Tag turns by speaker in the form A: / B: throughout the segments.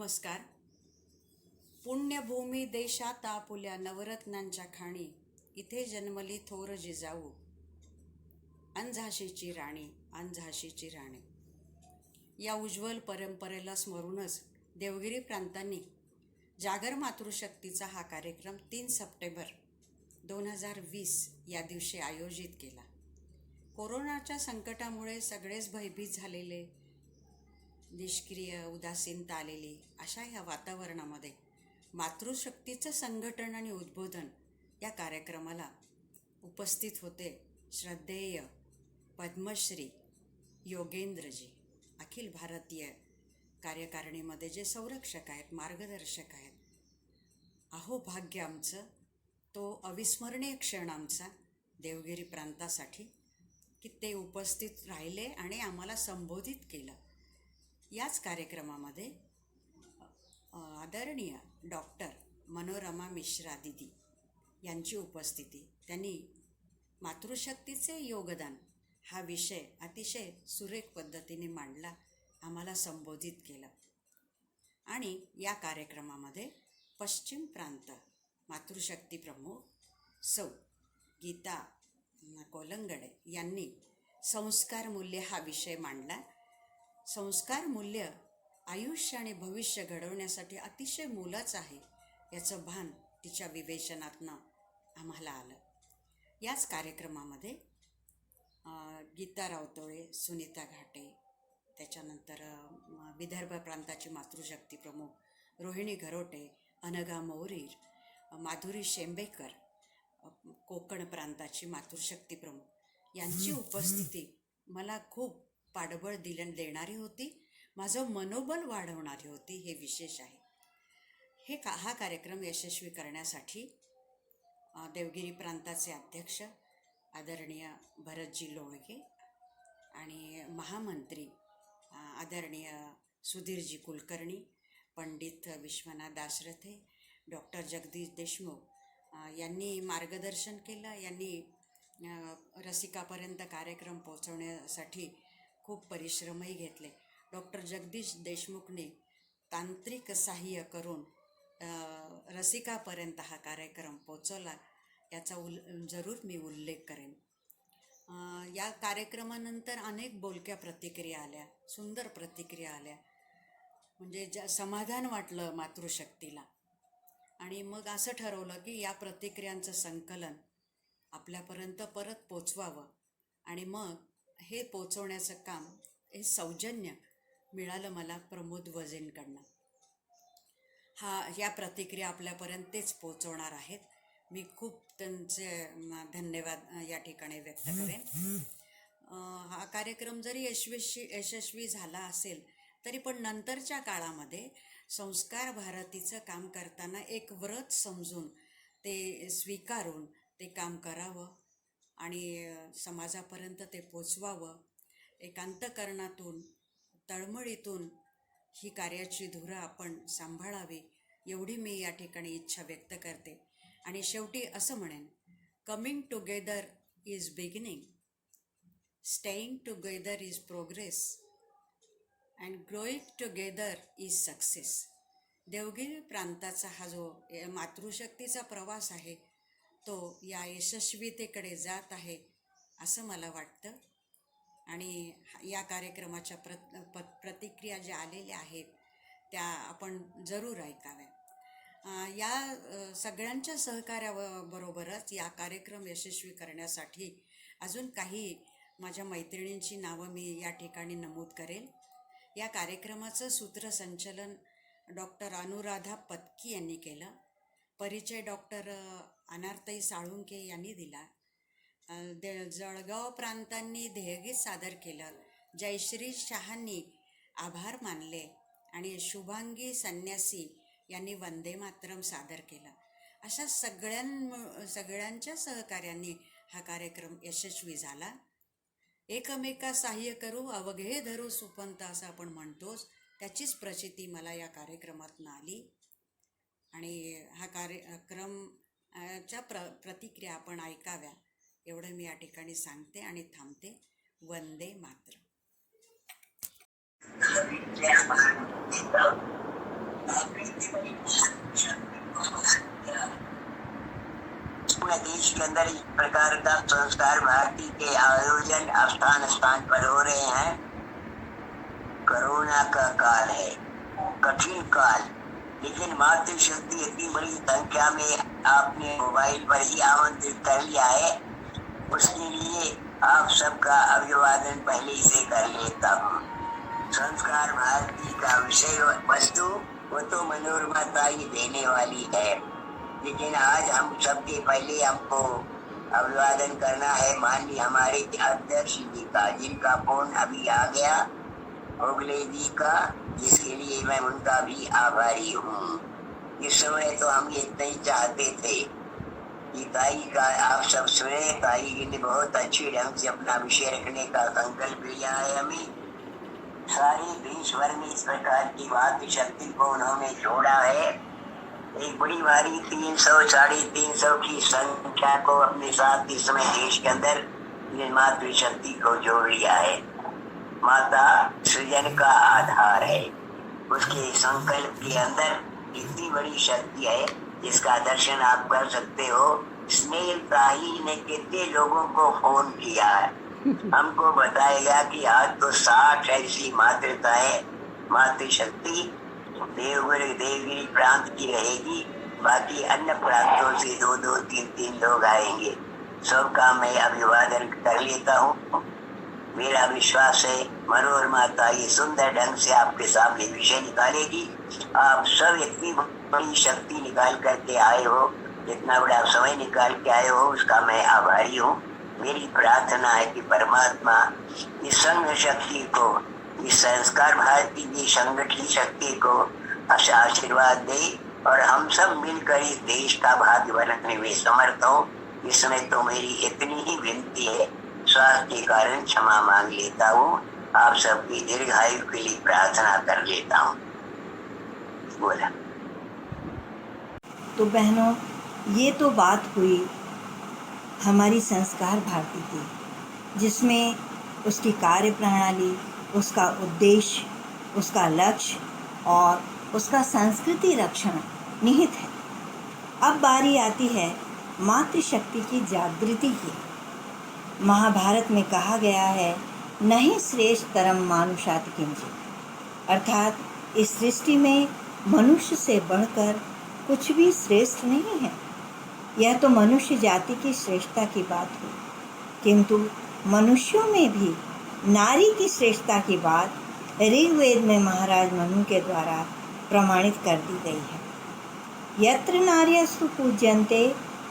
A: नमस्कार. पुण्यभूमी देशात आपुल्या नवरत्नांच्या खाणी, इथे जन्मली थोर जिजाऊ, अंझाशीची राणी, अंझाशीची राणी. या उज्ज्वल परंपरेला स्मरूनच देवगिरी प्रांतांनी जागर मातृशक्तीचा हा कार्यक्रम 3 सप्टेंबर 2020 या दिवशी आयोजित केला. कोरोनाच्या संकटामुळे सगळेच भयभीत झालेले, निष्क्रिय, उदासीनता आलेली अशा ह्या वातावरणामध्ये मातृशक्तीचं संघटन आणि उद्बोधन या कार्यक्रमाला उपस्थित होते श्रद्धेय पद्मश्री योगेंद्रजी, अखिल भारतीय कार्यकारिणीमध्ये जे संरक्षक आहेत, मार्गदर्शक आहेत. अहो भाग्य आमचं, तो अविस्मरणीय क्षण आमचा देवगिरी प्रांतासाठी की ते उपस्थित राहिले आणि आम्हाला संबोधित केलं. याच कार्यक्रमामध्ये आदरणीय डॉक्टर मनोरमा मिश्रा दिदी यांची उपस्थिती, त्यांनी मातृशक्तीचे योगदान हा विषय अतिशय सुरेख पद्धतीने मांडला, आम्हाला संबोधित केलं. आणि या कार्यक्रमामध्ये पश्चिम प्रांत मातृशक्ती प्रमुख सौ गीता कोलंगडे यांनी संस्कार मूल्य हा विषय मांडला. संस्कार मूल्य आयुष्य आणि भविष्य घडवण्यासाठी अतिशय मोलाचं आहे याचं भान तिच्या विवेचनातनं आम्हाला आलं. याच कार्यक्रमामध्ये गीता रावतोळे, सुनीता घाटे, त्याच्यानंतर विदर्भ प्रांताची मातृशक्ती प्रमुख रोहिणी घरोटे, अनघा मोरीर, माधुरी शेंबेकर, कोकण प्रांताची मातृशक्ती प्रमुख यांची उपस्थिती मला खूप पाठबळ देणारी होती, माझं मनोबल वाढवणारी होती. हे विशेष आहे. हा कार्यक्रम यशस्वी करण्यासाठी देवगिरी प्रांताचे अध्यक्ष आदरणीय भरतजी लोळगे आणि महामंत्री आदरणीय सुधीरजी कुलकर्णी, पंडित विश्वनाथ दाशरथे, डॉक्टर जगदीश देशमुख यांनी मार्गदर्शन केलं. यांनी रसिकापर्यंत कार्यक्रम पोहोचवण्यासाठी खूप परिश्रमही घेतले. डॉक्टर जगदीश देशमुखने तांत्रिक सहाय्य करून रसिकापर्यंत हा कार्यक्रम पोचवला, याचा जरूर मी उल्लेख करेन. या कार्यक्रमानंतर अनेक बोलक्या प्रतिक्रिया आल्या, सुंदर प्रतिक्रिया आल्या, म्हणजे समाधान वाटलं मातृशक्तीला. आणि मग असं ठरवलं की या प्रतिक्रियांचं संकलन आपल्यापर्यंत परत पोचवावं आणि मग हे पोचवण्याचं काम, हे सौजन्य मिळालं मला प्रमोद वजेंकडनं. या प्रतिक्रिया आपल्यापर्यंत तेच पोचवणार आहेत. मी खूप त्यांचे धन्यवाद या ठिकाणी व्यक्त करेन. हा कार्यक्रम जरी यशस्वी झाला असेल तरी पण नंतरच्या काळामध्ये संस्कार भारतीचं काम करताना एक व्रत समजून ते स्वीकारून ते काम करावं आणि समाजापर्यंत ते पोचवावं. एक अंतःकरणातून, तळमळीतून ही कार्याची धुरा आपण सांभाळावी, एवढी मी या ठिकाणी इच्छा व्यक्त करते. आणि शेवटी असं म्हणेन, coming together is beginning, staying together is progress and growing together is success. Devgiri प्रांताचा हा जो मातृशक्तीचा प्रवास आहे तो या यशस्वीतेकडे जात आहे असं मला वाटतं. आणि या कार्यक्रमाच्या प्रतिक्रिया ज्या आलेल्या आहेत त्या आपण जरूर ऐकाव्या. या सगळ्यांच्या सहकार्याबरोबरच या कार्यक्रम यशस्वी करण्यासाठी अजून काही माझ्या मैत्रिणींची नावं मी या ठिकाणी नमूद करेल. या कार्यक्रमाचं सूत्रसंचलन डॉक्टर अनुराधा पत्की यांनी केलं. परिचय डॉक्टर अनारताई साळुंके यांनी दिला. जळगाव प्रांतांनी ध्येयगीत सादर केलं. जयश्री शहांनी आभार मानले आणि शुभांगी संन्यासी यांनी वंदे मातरम सादर केलं. अशा सगळ्यांच्या सहकार्याने हा कार्यक्रम यशस्वी झाला. एकमेका सहाय्य करू अवघे धरू सुपंत असं आपण म्हणतोच, त्याचीच प्रचिती मला या कार्यक्रमातून आली. आणि हा कार्यक्रमच्या प्रतिक्रिया आपण ऐकाव्या एवढं मी या ठिकाणी सांगते आणि थांबते. वंदे मातरम.
B: पूरे देश के अंदर इस प्रकार का संस्कार भारती के आयोजन स्थान स्थान पर हो रहे हैं। कोरोना का काल है, कठिन काल, लेकिन मातृशक्ति इतनी बड़ी संख्या में आपने मोबाइल पर ही आमंत्रित कर लिया है, उसके लिए आप सबका अभिवादन पहले से कर लेता हूँ। संस्कार भारती का विषय वस्तु वो तो मनोरमता ही देने वाली है, लेकिन आज हम सबके पहले हमको अभिवादन करना है माननीय हमारे अध्यक्ष जी का, जिनका फोन अभी आ गया, ओगले जी का, जिसके लिए मैं उनका भी आभारी हूँ। इस समय तो हम ये नहीं चाहते थे कि ताई का आप सब सुने। ताई जी ने बहुत अच्छे ढंग से अपना विषय रखने का संकल्प लिया है। हमें सारे देश भर में इस प्रकार की मातृशक्ति को उन्होंने जोड़ा है। एक बड़ी भारी 300-350 की संख्या को अपने साथ इस समय देश के अंदर मातृशक्ति को जोड़ लिया है। माता सृजन का आधार है, उसके संकल्प के अंदर इतनी बड़ी शक्ति है जिसका दर्शन आप कर सकते हो। स्नेह ताई ने कितने लोगों को फोन किया है, हमको बताएगा कि आज तो 60 ऐसी मातृताएं, मातृशक्ति देवगिरी प्रांत की रहेगी, बाकी अन्य प्रांतों से 2-2, 3-3 लोग आएंगे। सबका मैं अभिवादन कर लेता हूँ। मेरा विश्वास है मनोरमा ताई सुंदर ढंग से आपके सामने विषय निकालेगी। आप सब इतनी बड़ी शक्ति निकाल करके आए हो, इतना बड़ा समय निकाल के आए हो, उसका मैं आभारी हूँ। मेरी प्रार्थना है कि परमात्मा इस संघ शक्ति को, इस संस्कार भारती की संगठित शक्ति को आशीर्वाद दे और हम सब मिलकर इस देश का भाग्य बनाने में समर्थ हो। इस समय तो मेरी इतनी ही विनती है, स्वास्थ्य के कारण क्षमा मांग लेता हूँ। आप सबकी दीर्घायु के लिए प्रार्थना कर लेता हूँ। बोला।
C: तो बहनों, ये तो बात हुई हमारी संस्कार भारती की, जिसमें उसकी कार्य प्रणाली, उसका उद्देश्य, उसका लक्ष्य और उसका संस्कृति रक्षण निहित है। अब बारी आती है मातृशक्ति की जागृति की। महाभारत में कहा गया है, नहीं श्रेष्ठतरम मानुषात् किंचित्, अर्थात इस सृष्टि में मनुष्य से बढ़कर कुछ भी श्रेष्ठ नहीं है। यह तो मनुष्य जाति की श्रेष्ठता की बात हुई, किंतु मनुष्यों में भी नारी की श्रेष्ठता की बात ऋग्वेद में महाराज मनु के द्वारा प्रमाणित कर दी गई है। यत्र नार्यस्तु पूज्यन्ते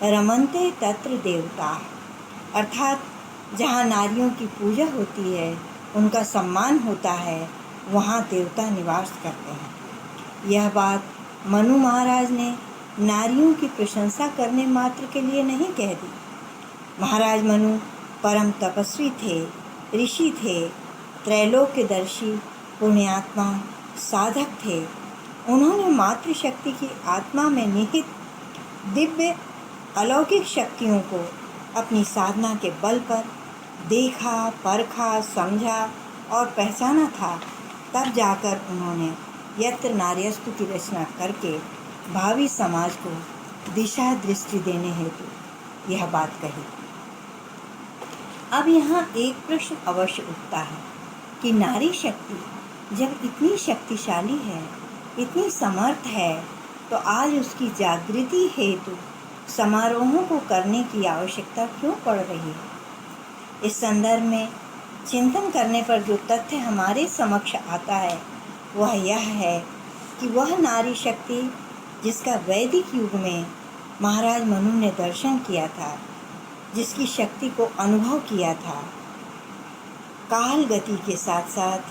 C: रमन्ते तत्र देवताः, अर्थात जहाँ नारियों की पूजा होती है, उनका सम्मान होता है, वहाँ देवता निवास करते हैं। यह बात मनु महाराज ने नारियों की प्रशंसा करने मात्र के लिए नहीं कह दी। महाराज मनु परम तपस्वी थे, ऋषि थे, त्रैलोक्यदर्शी, पुण्यात्मा, साधक थे। उन्होंने मातृशक्ति की आत्मा में निहित दिव्य अलौकिक शक्तियों को अपनी साधना के बल पर देखा, परखा, समझा और पहचाना था। तब जाकर उन्होंने यत्र नार्यस्तु की रचना करके भावी समाज को दिशा दृष्टि देने हेतु यह बात कही। अब यहाँ एक प्रश्न अवश्य उठता है कि नारी शक्ति जब इतनी शक्तिशाली है, इतनी समर्थ है, तो आज उसकी जागृति हेतु समारोहों को करने की आवश्यकता क्यों पड़ रही है? इस संदर्भ में चिंतन करने पर जो तथ्य हमारे समक्ष आता है वह यह है कि वह नारी शक्ति जिसका वैदिक युग में महाराज मनु ने दर्शन किया था, जिसकी शक्ति को अनुभव किया था, काल गति के साथ साथ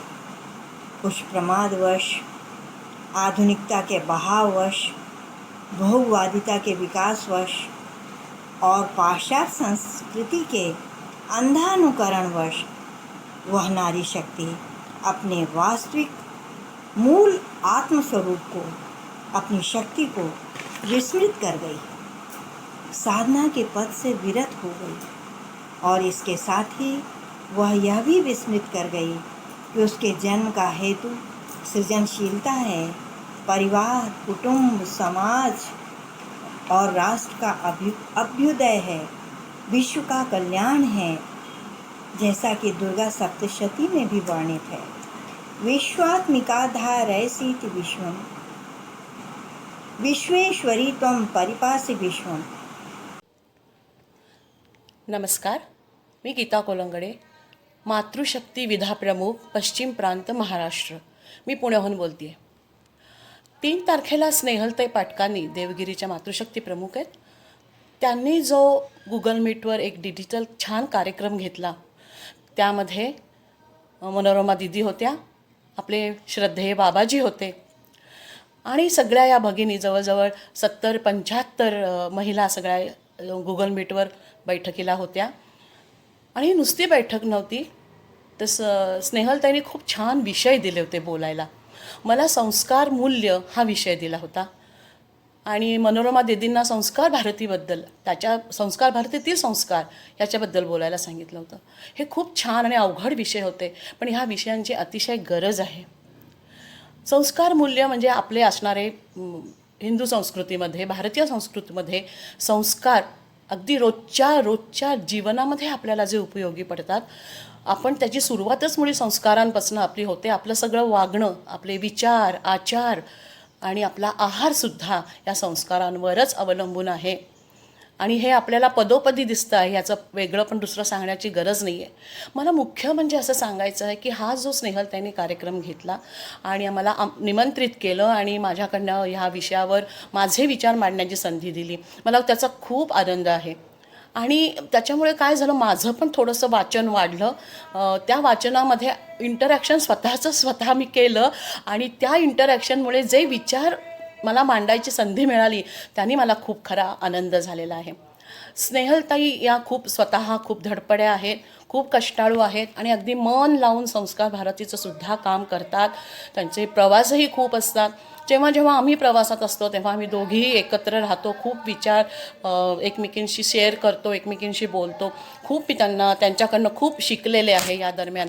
C: कुछ प्रमादवश, आधुनिकता के बहाववश, भोगवादिता के विकासवश और पाश्चात्य संस्कृति के अंधानुकरणवश वह नारी शक्ति अपने वास्तविक मूल आत्मस्वरूप को, अपनी शक्ति को विस्मृत कर गई, साधना के पद से विरत हो गई और इसके साथ ही वह यह भी विस्मृत कर गई कि उसके जन्म का हेतु सृजनशीलता है, परिवार, कुटुंब, समाज और राष्ट्र का अभ्युदय है, विश्व का कल्याण है, जैसा कि दुर्गा सप्तशती में भी वर्णित है। विश्वात्मिकाधारयसीति विश्वम, विश्वेश्वरी त्वं परिपासि विश्वम।
D: नमस्कार, मी गीता कोलंगडे, मातृशक्ती विधा प्रमुख, पश्चिम प्रांत, महाराष्ट्र. मी पुण्याहून बोलते आहे. 3 तारखेला स्नेहलताई पाटकांनी, देवगिरीच्या मातृशक्ती प्रमुख आहेत, त्यांनी जो गुगल मीटवर एक डिजिटल छान कार्यक्रम घेतला, त्यामध्ये मनोरमा दिदी होत्या, आपले श्रद्धेय बाबाजी होते आणि सगळ्या या भगिनी, जवळजवळ 70-75 महिला सगळ्या गुगल मीटवर बैठकीला होत्या. आणि नुसती बैठक नव्हती, तर स्नेहलताईंनी खूप छान विषय दिले होते बोलायला. मला संस्कार मूल्य हा विषय दिला होता आणि मनोरमा दीदींना संस्कार भारतीबद्दल, त्याच्या संस्कार भारतीतील संस्कार याच्याबद्दल बोलायला सांगितलं होतं. हे खूप छान आणि अवघड विषय होते, पण ह्या विषयांची अतिशय गरज आहे. संस्कार मूल्य म्हणजे आपले असणारे हिंदू संस्कृतीमध्ये, भारतीय संस्कृतीमध्ये संस्कार अगदी रोजच्या जीवनामध्ये आपल्याला जे उपयोगी पडतात. आपण त्याची सुरुवातच मुळी संस्कारांपासून आपली होते. आपलं सगळं वागणं, आपले विचार, आचार आणि आपला आहारसुद्धा या संस्कारांवरच अवलंबून आहे. आणि हे आपल्याला पदोपदी दिसतं आहे, ह्याचं वेगळं पण दुसरं सांगण्याची गरज नाही आहे. मला मुख्य म्हणजे असं सांगायचं आहे की हा जो स्नेहलताईंनी कार्यक्रम घेतला आणि आम्हाला निमंत्रित केलं आणि माझ्याकडनं ह्या विषयावर माझे विचार मांडण्याची संधी दिली, मला त्याचा खूप आनंद आहे. आणि त्याच्यामुळे काय झालं, माझं पण थोडंसं वाचन वाढलं. त्या वाचनामध्ये इंटरॅक्शन स्वतः मी केलं आणि त्या इंटरॅक्शनमुळे जे विचार मला मांडायची संधी मिळाली, त्यांनी मला खूप खरा आनंद झालेला आहे. स्नेहलताई या स्वतः खूप धडपड्या आहेत, खूप कष्टाळू आहेत आणि अगदी मन लावून संस्कार भारतीचं सुद्धा काम करतात. त्यांचे प्रवासही खूप असतात. जेव्हा आम्ही प्रवासात असतो तेव्हा आम्ही दोघीही एकत्र राहतो, खूप विचार एकमेकींशी शेअर करतो, एकमेकींशी बोलतो. खूप मी त्यांच्याकडनं खूप शिकलेले आहे या दरम्यान.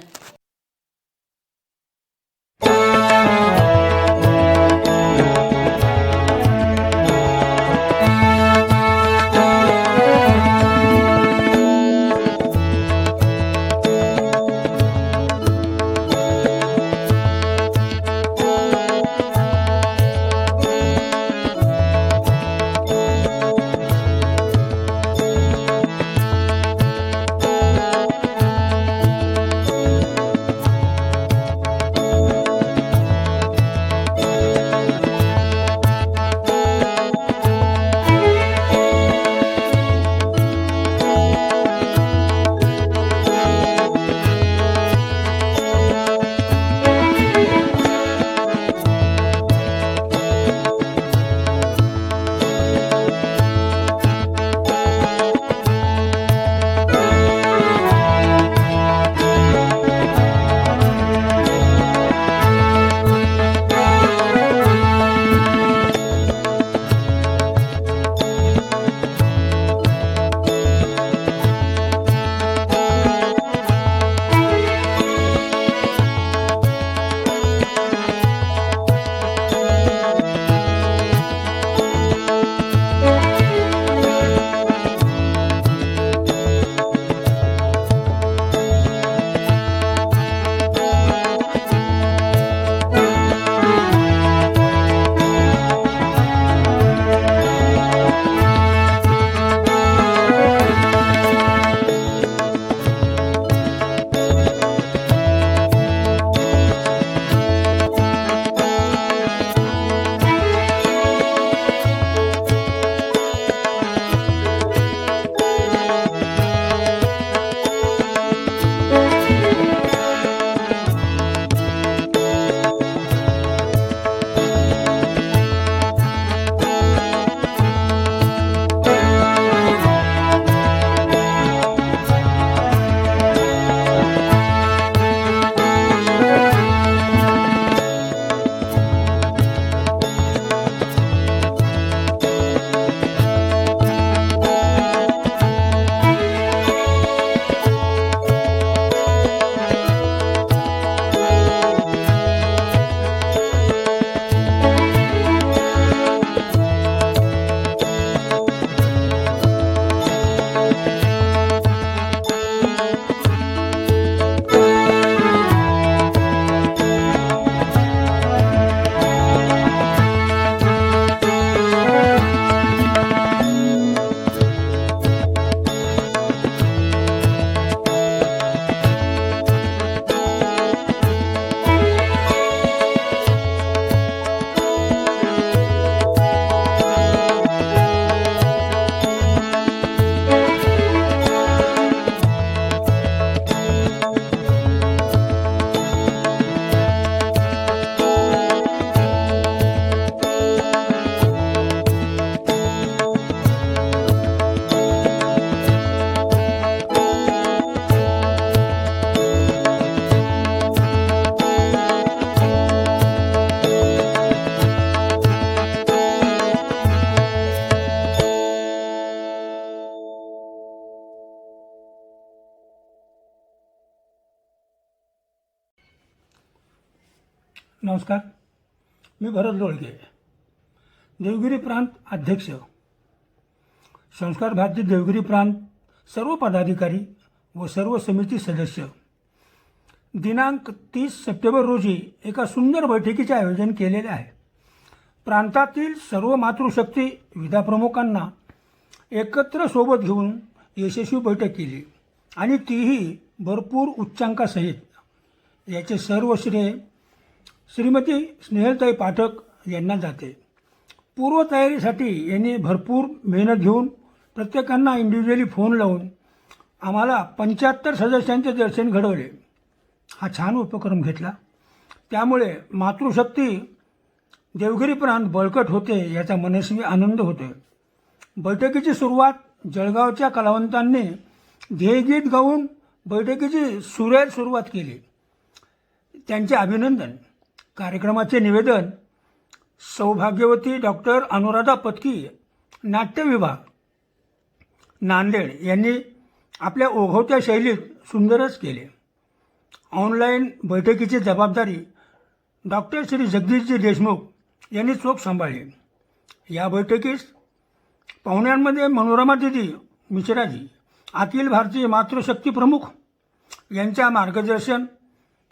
E: नमस्कार, मी भरत लोळगे, देवगिरी प्रांत अध्यक्ष, संस्कार भारती देवगिरी प्रांत, सर्व पदाधिकारी व सर्व समिती सदस्य. दिनांक 30 सप्टेंबर रोजी एका सुंदर बैठकीचे आयोजन केलेले आहे. प्रांतातील सर्व मातृशक्ती विधाप्रमुखांना एकत्र सोबत घेऊन यशस्वी बैठक केली आणि तीही भरपूर उच्चांकासहित. याचे सर्व श्रेय श्रीमती स्नेहलताई पाठक यांना जाते. पूर्वतयारीसाठी यांनी भरपूर मेहनत घेऊन प्रत्येकांना इंडिव्हिज्युअली फोन लावून आम्हाला 75 सदस्यांचे दर्शन घडवले. हा छान उपक्रम घेतला. त्यामुळे मातृशक्ती देवगिरी प्रांत बळकट होते याचा मनस्वी आनंद होतोय. बैठकीची सुरुवात जळगावच्या कलावंतांनी ध्येयगीत गाऊन बैठकीची सुरेख सुरुवात केली. त्यांचे अभिनंदन. कार्यक्रमाचे निवेदन सौभाग्यवती डॉक्टर अनुराधा पत्की, नाट्य विभाग, नांदेड यांनी आपल्या ओघवत्या शैलीत सुंदरच केले. ऑनलाईन बैठकीची जबाबदारी डॉक्टर श्री जगदीशजी देशमुख यांनी चोख सांभाळली. या बैठकीस पाहुण्यांमध्ये मनोरमा दिदी मिश्राजी, अखिल भारतीय मातृशक्ती प्रमुख यांच्या मार्गदर्शन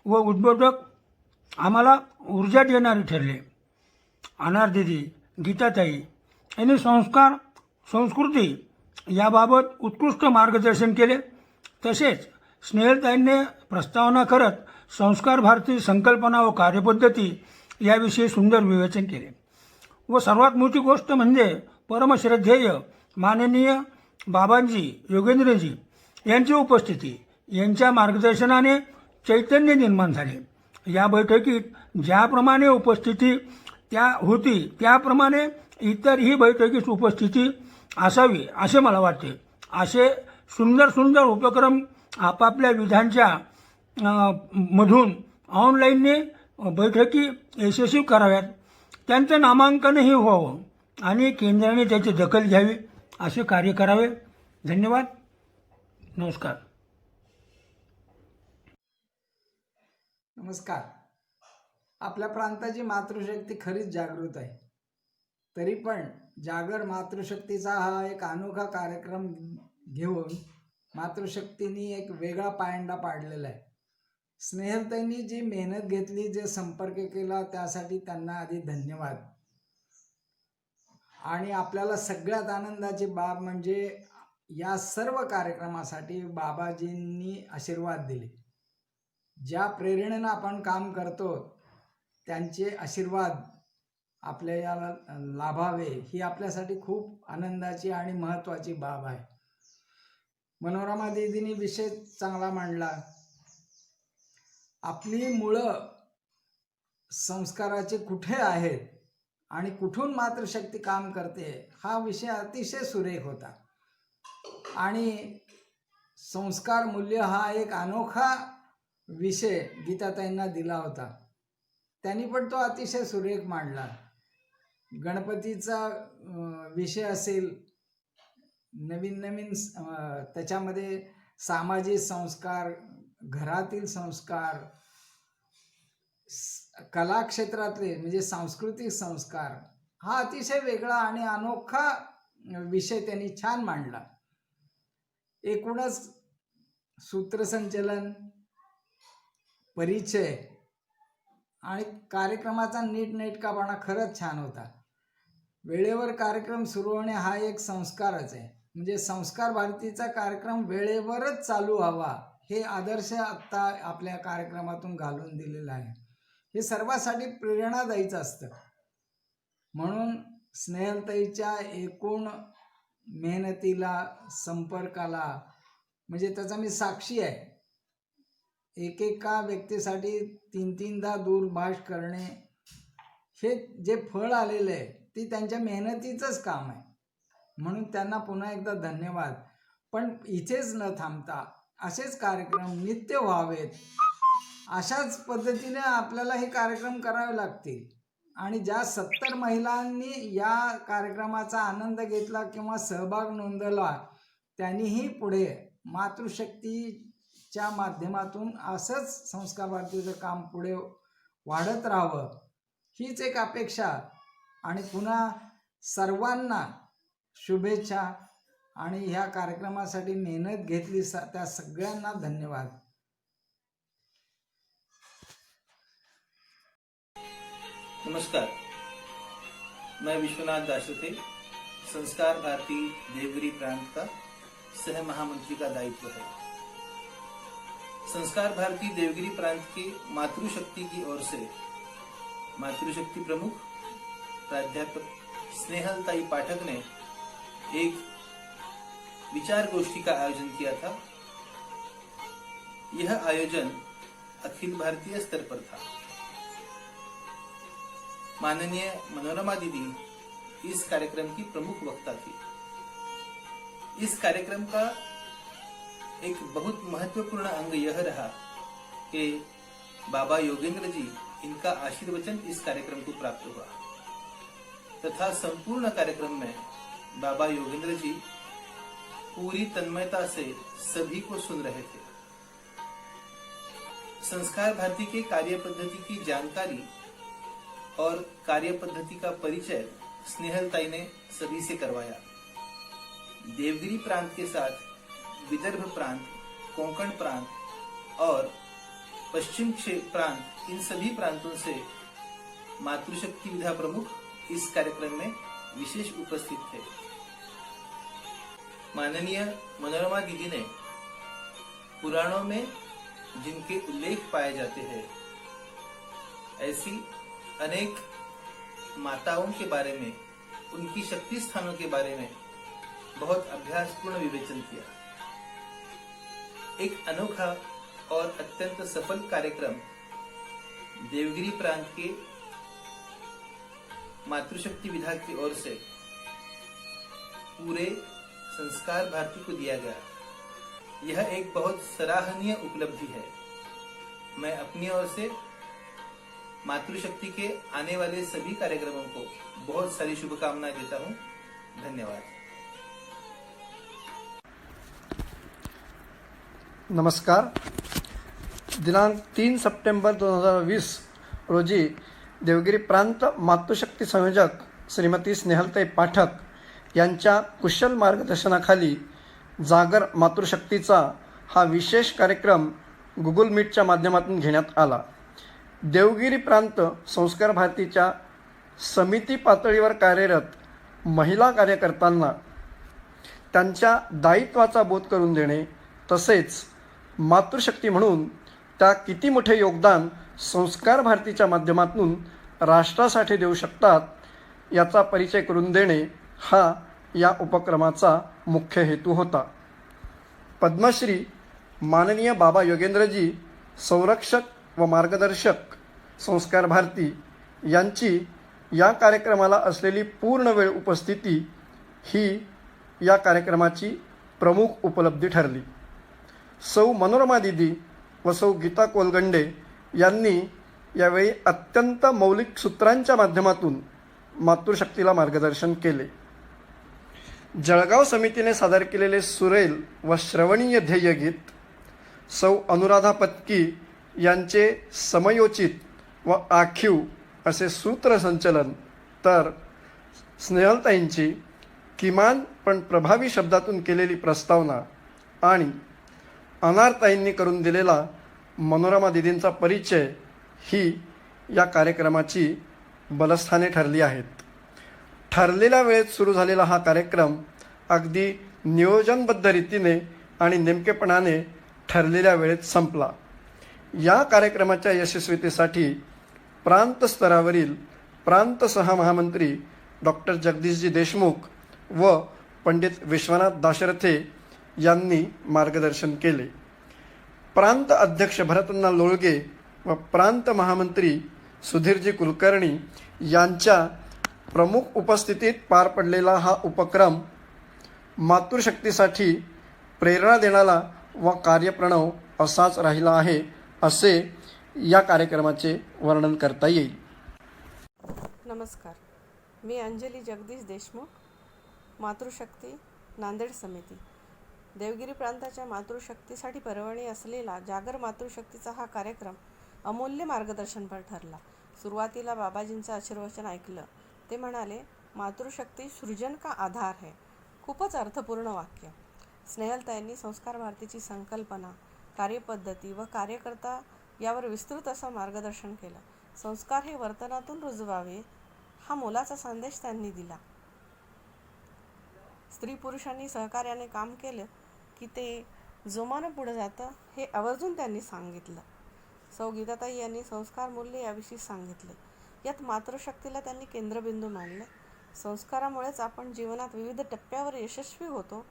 E: व उद्बोधक आम्हाला ऊर्जा देणारे ठरले. अनार दिदी, गीताताई यांनी संस्कृती याबाबत उत्कृष्ट मार्गदर्शन केले. तसेच स्नेहलताईंनी प्रस्तावना करत संस्कार भारती संकल्पना व कार्यपद्धती याविषयी सुंदर विवेचन केले. व सर्वात मोठी गोष्ट म्हणजे परमश्रद्धेय माननीय बाबांजी योगेंद्रजी यांची उपस्थिती. यांच्या मार्गदर्शनाने चैतन्य निर्माण झाले. या बैठकीत ज्याप्रमाणे उपस्थिती होती त्याप्रमाणे इतरही बैठकीत उपस्थिती असावी असे मला वाटते. असे सुंदर सुंदर उपक्रम आपापल्या विधांच्या मधून ऑनलाईनने बैठकी यशस्वी कराव्यात. त्यांचं नामांकनही व्हावं आणि केंद्राने त्याची दखल घ्यावी असे कार्य करावे. धन्यवाद. नमस्कार.
F: नमस्कार. आपल्या प्रांताची मातृशक्ती खरीच जागृत आहे. तरी पण जागर मातृशक्तीचा हा एक अनोखा कार्यक्रम घेऊन मातृशक्तीने एक वेगळा पायंडा पाडलेला आहे. स्नेहलताईंनी जी मेहनत घेतली, जे संपर्क केला, त्यासाठी त्यांना आधी धन्यवाद. आणि आपल्याला सगळ्यात आनंदाची बाब म्हणजे या सर्व कार्यक्रमासाठी बाबाजींनी आशीर्वाद दिले. ज्या प्रेरणेनं आपण काम करतो त्यांचे आशीर्वाद आपल्याला लाभावे ही आपल्यासाठी खूप आनंदाची आणि महत्त्वाची बाब आहे. मनोरमा दीदींनी विषय चांगला मांडला. आपली मुळं संस्काराचे कुठे आहेत आणि कुठून मातृशक्ती काम करते हा विषय अतिशय सुरेख होता. आणि संस्कार मूल्य हा एक अनोखा विषय गीताताईंना दिला होता. त्यांनी पण तो अतिशय सुरेख मांडला. गणपतीचा विषय असेल, नवीन नवीन त्याच्यामध्ये सामाजिक संस्कार, घरातील संस्कार, कला क्षेत्रातले म्हणजे सांस्कृतिक संस्कार, हा अतिशय वेगळा आणि अनोखा विषय त्यांनी छान मांडला. एकूणच सूत्रसंचलन, परिचय आणि कार्यक्रमाचा नीटनेटकापणा खरंच छान होता. वेळेवर कार्यक्रम सुरू होणे हा एक संस्कारच आहे. म्हणजे संस्कार भारतीचा कार्यक्रम वेळेवरच चालू व्हावा हे आदर्श आत्ता आपल्या कार्यक्रमातून घालून दिलेलं आहे. हे सर्वांसाठी प्रेरणादायीच असतं. म्हणून स्नेहलताईच्या एकूण मेहनतीला, संपर्काला म्हणजे त्याचा मी साक्षी आहे. एकेका व्यक्तीसाठी 3-3दा दूरभाष करणे हे जे फळ आलेलं आहे ते त्यांच्या मेहनतीचंच काम आहे. म्हणून त्यांना पुन्हा एकदा धन्यवाद. पण इथेच न थांबता असेच कार्यक्रम नित्य व्हावेत. अशाच पद्धतीने आपल्याला हे कार्यक्रम करावे लागतील. आणि ज्या 70 महिलांनी या कार्यक्रमाचा आनंद घेतला किंवा सहभाग नोंदवला त्यांनीही पुढे मातृशक्तीच्या माध्यमातून असंच संस्कार भारतीचं काम पुढे वाढत राहावं हीच एक अपेक्षा. आणि पुन्हा सर्वांना शुभेच्छा. आणि ह्या कार्यक्रमासाठी मेहनत घेतली त्या सगळ्यांना धन्यवाद.
G: नमस्कार, मैं विश्वनाथ दाशरथे, संस्कार भारती देवगिरी प्रांत का सह महामंत्री का दायित्व है. संस्कार भारती देवगिरी प्रांत के मातृशक्ति की ओर से मातृशक्ति प्रमुख प्राध्यापक स्नेहलताई पाठक ने एक विचार गोष्ठी का आयोजन किया था. यह आयोजन अखिल भारतीय स्तर पर था. माननीय मनोरमा दीदी इस कार्यक्रम की प्रमुख वक्ता थी. इस कार्यक्रम का एक बहुत महत्वपूर्ण अंग यह रहा कि बाबा योगेंद्र जी इनका आशीर्वचन इस कार्यक्रम को प्राप्त हुआ तथा संपूर्ण कार्यक्रम में बाबा योगेंद्र जी पूरी तन्मयता से सभी को सुन रहे थे. संस्कार भारती के कार्य पद्धति की जानकारी और कार्य पद्धति का परिचय स्नेहलताई ने सभी से करवाया. देवगिरी प्रांत के साथ विदर्भ प्रांत, कोंकण प्रांत और पश्चिम प्रांत, इन सभी प्रांतों से मातृशक्ति विधा प्रमुख इस कार्यक्रम में विशेष उपस्थित थे. माननीय मनोरमा दीदी ने पुराणों में जिनके उल्लेख पाए जाते हैं ऐसी अनेक माताओं के बारे में, उनकी शक्ति स्थानों के बारे में बहुत अभ्यासपूर्ण विवेचन किया. एक अनोखा और अत्यंत सफल कार्यक्रम देवगिरी प्रांत के मातृशक्ति विभाग की ओर से पूरे संस्कार भारती को दिया गया. यह एक बहुत सराहनीय उपलब्धि है. मैं अपनी ओर से मातृशक्ति के आने वाले सभी कार्यक्रमों को बहुत सारी शुभकामनाएं देता हूं. धन्यवाद.
H: नमस्कार. दिनांक 3 सप्टेंबर 2020 रोजी देवगिरी प्रांत मातृशक्ती संयोजक श्रीमती स्नेहलताई पाठक यांच्या कुशल मार्गदर्शनाखाली जागर मातृशक्तीचा हा विशेष कार्यक्रम गुगल मीटच्या माध्यमातून घेण्यात आला. देवगिरी प्रांत संस्कार भारतीच्या समिती पातळीवर कार्यरत महिला कार्यकर्त्यांना त्यांच्या दायित्वाचा बोध करून देणे तसेच मातृशक्ती म्हणून त्या किती मोठे योगदान संस्कार भारतीच्या माध्यमातून राष्ट्रासाठी देऊ शकतात याचा परिचय करून देणे हा या उपक्रमाचा मुख्य हेतू होता. पद्मश्री माननीय बाबा योगेंद्रजी संरक्षक व मार्गदर्शक संस्कार भारती यांची या कार्यक्रमाला असलेली पूर्ण वेळ उपस्थिती ही या कार्यक्रमाची प्रमुख उपलब्धी ठरली. सौ मनोरमा दीदी व सौ गीता कोलगंडे यांनी यावेळी अत्यंत मौलिक सूत्रांच्या माध्यमातून मातृशक्तीला मार्गदर्शन केले. जळगाव समितीने सादर केलेले सुरेल व श्रवणीय ध्येयगीत, सौ अनुराधा पत्की यांचे समयोचित व आखीव असे सूत्रसंचलन, तर स्नेहलताईंची किमान पण प्रभावी शब्दातून केलेली प्रस्तावना आणि अनारताईंनी करून दिलेला मनोरमा दीदींचा परिचय ही या कार्यक्रमाची बलस्थाने ठरली आहेत. ठरलेल्या वेळेत सुरू झालेला हा कार्यक्रम अगदी नियोजनबद्ध रीतीने आणि नेमकेपणाने ठरलेल्या वेळेत संपला. या कार्यक्रमाच्या यशस्वीतेसाठी प्रांत स्तरावरील प्रांत सहमहामंत्री डॉक्टर जगदीशजी देशमुख व पंडित विश्वनाथ दाशरथे यांनी मार्गदर्शन केले. प्रांत अध्यक्ष भरतअण्णा लोळगे व प्रांत महामंत्री सुधीरजी कुलकर्णी यांच्या प्रमुख उपस्थितीत पार पडलेला हा उपक्रम मातृशक्तीसाठी प्रेरणा देणारा व कार्यप्रणव असाच राहिला आहे असे या कार्यक्रमाचे वर्णन करता येईल.
I: नमस्कार, मी अंजली जगदीश देशमुख, मातृशक्ती नांदेड समिती. देवगिरी प्रांताच्या मातृशक्तीसाठी पर्वणी असलेला जागर मातृशक्तीचा हा कार्यक्रम अमूल्य मार्गदर्शनपर ठरला. सुरुवातीला बाबाजींचं आशीर्वचन ऐकलं. ते म्हणाले, मातृशक्ती सृजन का आधार है. खूपच अर्थपूर्ण वाक्य. स्नेहलताईंनी संस्कार भारतीची संकल्पना, कार्यपद्धती व कार्यकर्ता यावर विस्तृत असं मार्गदर्शन केलं. संस्कार हे वर्तनातून रुजवावे हा मोलाचा संदेश त्यांनी दिला. स्त्री पुरुषांनी सहकार्याने काम केलं की ते जोमानं पुढे जातं हे आवर्जून त्यांनी सांगितलं. सौ गीताताई यांनी संस्कार मूल्य याविषयी सांगितले. यात मातृशक्तीला त्यांनी केंद्रबिंदू मानले. संस्कारामुळेच आपण जीवनात विविध टप्प्यावर यशस्वी होतो.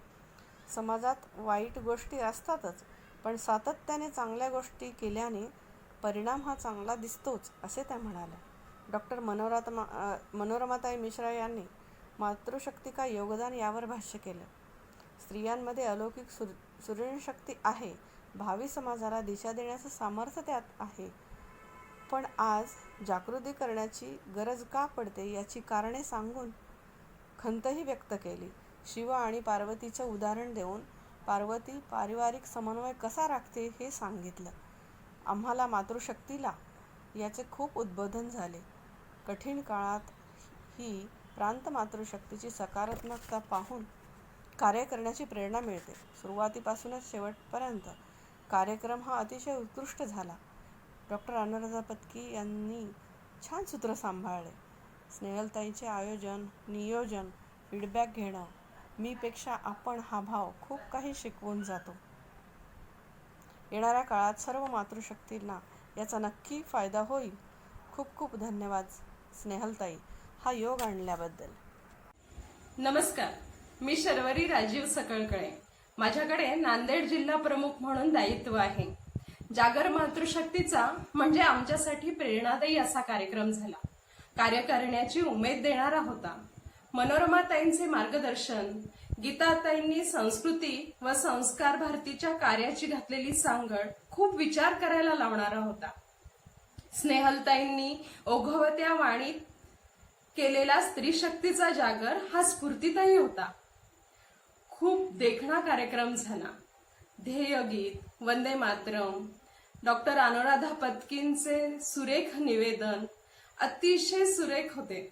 I: समाजात वाईट गोष्टी असतातच, पण सातत्याने चांगल्या गोष्टी केल्याने परिणाम हा चांगला दिसतोच, असे त्या म्हणाल्या. डॉक्टर मनोरमाताई मिश्रा यांनी मातृशक्ती का योगदान यावर भाष्य केलं. स्त्रियांमध्ये अलौकिक सृजनशक्ती आहे. भावी समाजाला दिशा देण्याचं सामर्थ्य त्यात आहे. पण आज जागृती करण्याची गरज का पडते याची कारणे सांगून खंतही व्यक्त केली. शिव आणि पार्वतीचं उदाहरण देऊन पार्वती पारिवारिक समन्वय कसा राखते हे सांगितलं. आम्हाला मातृशक्तीला याचे खूप उद्बोधन झाले. कठीण काळात ही प्रांत मातृशक्तीची सकारात्मकता पाहून कार्य करण्याची प्रेरणा मिळते. सुरुवातीपासूनच शेवटपर्यंत कार्यक्रम हा अतिशय उत्कृष्ट झाला. डॉक्टर अनुराधा पत्की यांनी छान सूत्र सांभाळले. स्नेहलताईंचे आयोजन, नियोजन, फीडबॅक घेणं, मीपेक्षा आपण हा भाव खूप काही शिकवून जातो. येणाऱ्या काळात सर्व मातृशक्तींना याचा नक्की फायदा होईल. खूप खूप धन्यवाद स्नेहलताई, हा योग आणल्याबद्दल.
J: नमस्कार, मी शर्वरी राजीव सकळकळे. माझ्याकडे नांदेड जिल्हा प्रमुख म्हणून दायित्व आहे. जागर मातृशक्तीचा म्हणजे आमच्यासाठी प्रेरणादायी असा कार्यक्रम झाला. कार्य करण्याची उमेद देणारा होता. मनोरमाताईंचे मार्गदर्शन, गीताताईंनी संस्कृती व संस्कार भारतीच्या कार्याची घातलेली सांगड खूप विचार करायला लावणारा होता. स्नेहलताईंनी ओघवत्या वाणीत केलेला स्त्रीशक्तीचा जागर हा स्फूर्तीदायी होता. खूप देखणा कार्यक्रम झाला. ध्येयगीत, वंदे मातरम, डॉक्टर अनुराधा पत्कींचे सुरेख निवेदन अतिशय सुरेख होते.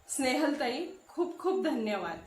J: स्नेहलताई, खूप खूप धन्यवाद.